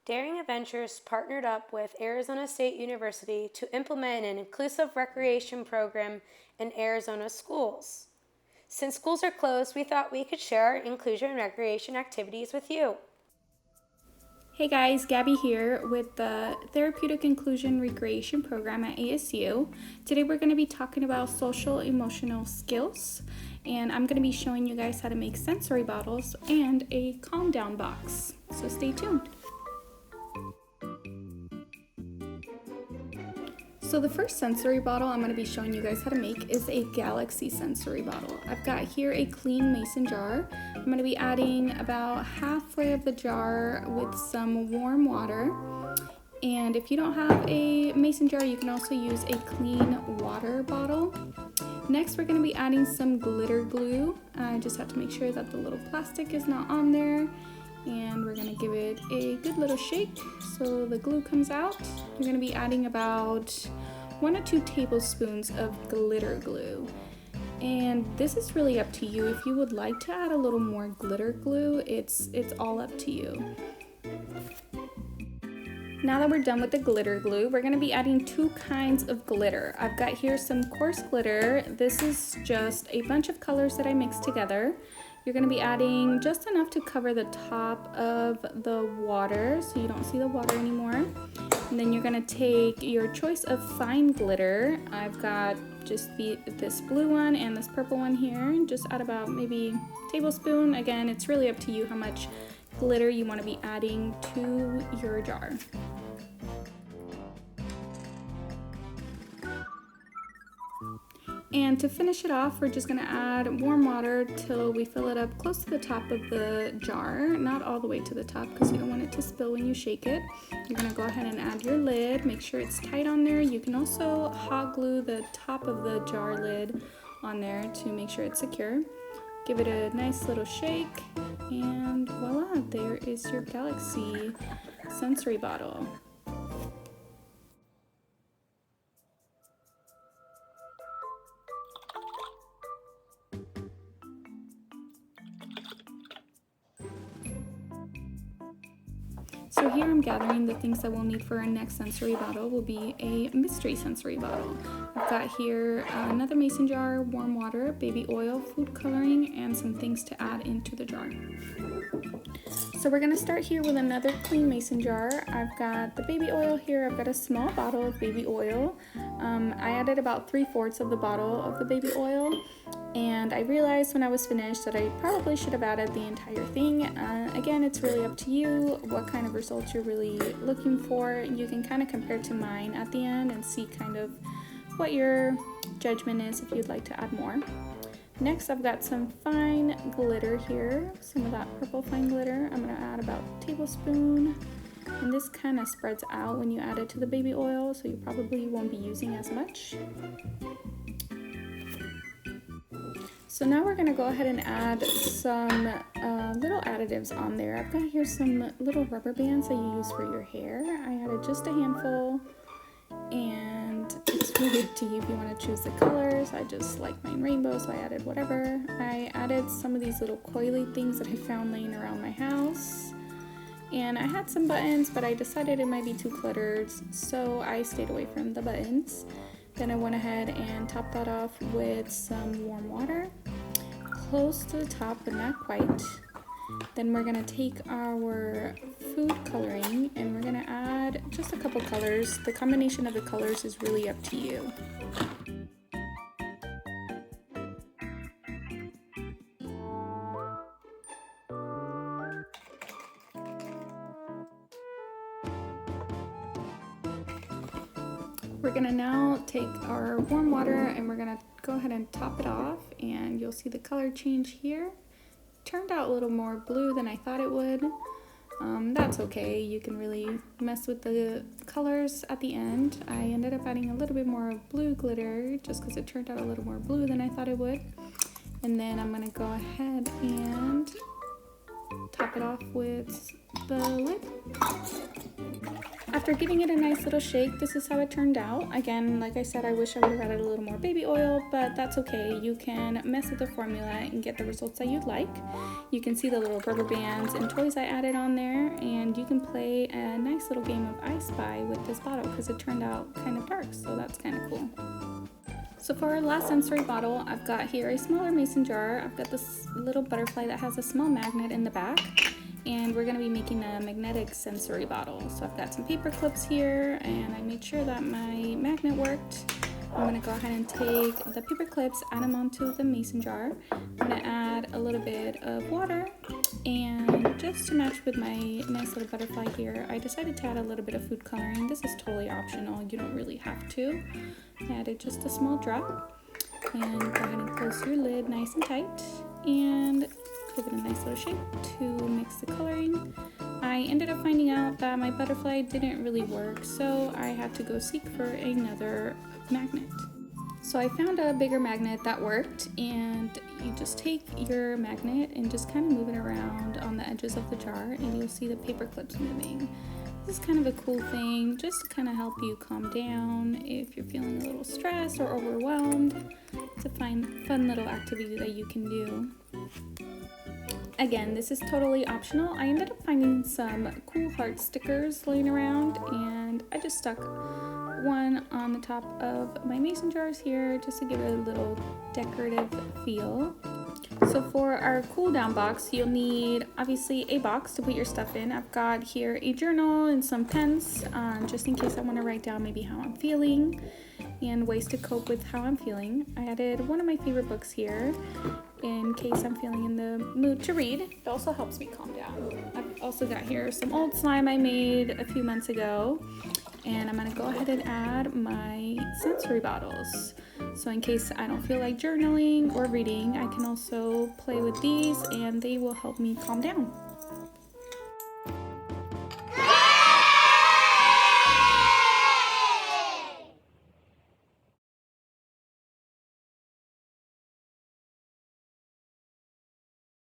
Daring Adventures partnered up with Arizona State University to implement an inclusive recreation program in Arizona schools. Since schools are closed, we thought we could share our inclusion and recreation activities with you. Hey guys, Gabby here with the Therapeutic Inclusion Recreation Program at ASU. Today we're going to be talking about social emotional skills, and I'm going to be showing you guys how to make sensory bottles and a calm down box. So stay tuned. So the first sensory bottle I'm going to be showing you guys how to make is a Galaxy sensory bottle. I've got here a clean mason jar. I'm going to be adding about halfway of the jar with some warm water. And if you don't have a mason jar, you can also use a clean water bottle. Next, we're going to be adding some glitter glue. I just have to make sure that the little plastic is not on there. And we're going to give it a good little shake so the glue comes out. You're going to be adding about 1 to 2 tablespoons of glitter glue. And this is really up to you. If you would like to add a little more glitter glue, it's all up to you. Now that we're done with the glitter glue, we're going to be adding 2 kinds of glitter. I've got here some coarse glitter. This is just a bunch of colors that I mixed together. You're going to be adding just enough to cover the top of the water so you don't see the water anymore. And then you're going to take your choice of fine glitter. I've got just this blue one and this purple one here. Just add about maybe a tablespoon. Again, it's really up to you how much glitter you want to be adding to your jar. And to finish it off, we're just going to add warm water till we fill it up close to the top of the jar, not all the way to the top because you don't want it to spill when you shake it. You're going to go ahead and add your lid, make sure it's tight on there. You can also hot glue the top of the jar lid on there to make sure it's secure. Give it a nice little shake, and voila, there is your Galaxy sensory bottle. So here I'm gathering the things that we'll need for our next sensory bottle will be a mystery sensory bottle. I've got here another mason jar, warm water, baby oil, food coloring, and some things to add into the jar. So we're gonna start here with another clean mason jar. I've got the baby oil here. I've got a small bottle of baby oil. I added about 3/4 of the bottle of the baby oil. And I realized when I was finished that I probably should have added the entire thing. Again, it's really up to you what kind of results you're really looking for. You can kind of compare to mine at the end and see kind of what your judgment is if you'd like to add more. Next, I've got some fine glitter here, some of that purple fine glitter. I'm going to add about a tablespoon. And this kind of spreads out when you add it to the baby oil, so you probably won't be using as much. So now we're going to go ahead and add some little additives on there. I've got here some little rubber bands that you use for your hair. I added just a handful, and it's really up to you if you want to choose the colors. I just like mine rainbow, so I added whatever. I added some of these little coily things that I found laying around my house. And I had some buttons, but I decided it might be too cluttered, so I stayed away from the buttons. Then I went ahead and topped that off with some warm water, close to the top but not quite. Then we're going to take our food coloring and we're going to add just a couple colors. The combination of the colors is really up to you. We're gonna now take our warm water and we're gonna go ahead and top it off, and you'll see the color change here. Turned out a little more blue than I thought it would. That's okay, you can really mess with the colors at the end. I ended up adding a little bit more blue glitter just because it turned out a little more blue than I thought it would. And then I'm gonna go ahead and top it off with the lid. After after giving it a nice little shake, this is how it turned out. Again, like I said, I wish I would have added a little more baby oil, but that's okay. You can mess with the formula and get the results that you'd like. You can see the little rubber bands and toys I added on there, and you can play a nice little game of I Spy with this bottle because it turned out kind of dark, so that's kind of cool. So for our last sensory bottle, I've got here a smaller mason jar. I've got this little butterfly that has a small magnet in the back, and we're going to be making a magnetic sensory bottle. So I've got some paper clips here, and I made sure that my magnet worked. I'm going to go ahead and take the paper clips, add them onto the mason jar. I'm going to add a little bit of water, and just to match with my nice little butterfly here, I decided to add a little bit of food coloring. This is totally optional, you don't really have to. I added just a small drop, and go ahead and close your lid nice and tight, and give it a nice little shake to mix the coloring. I ended up finding out that my butterfly didn't really work, so I had to go seek for another magnet. So I found a bigger magnet that worked, and you just take your magnet and just kind of move it around on the edges of the jar, and you'll see the paper clips moving. This is kind of a cool thing just to kind of help you calm down if you're feeling a little stressed or overwhelmed. It's a fun little activity that you can do. Again, this is totally optional. I ended up finding some cool heart stickers laying around, and I just stuck one on the top of my mason jars here just to give it a little decorative feel. So for our cool down box, you'll need obviously a box to put your stuff in. I've got here a journal and some pens just in case I want to write down maybe how I'm feeling and ways to cope with how I'm feeling. I added one of my favorite books here in case I'm feeling in the mood to read. It also helps me calm down. I've also got here some old slime I made a few months ago, and I'm going to go ahead and add my sensory bottles. So in case I don't feel like journaling or reading, I can also play with these, and they will help me calm down.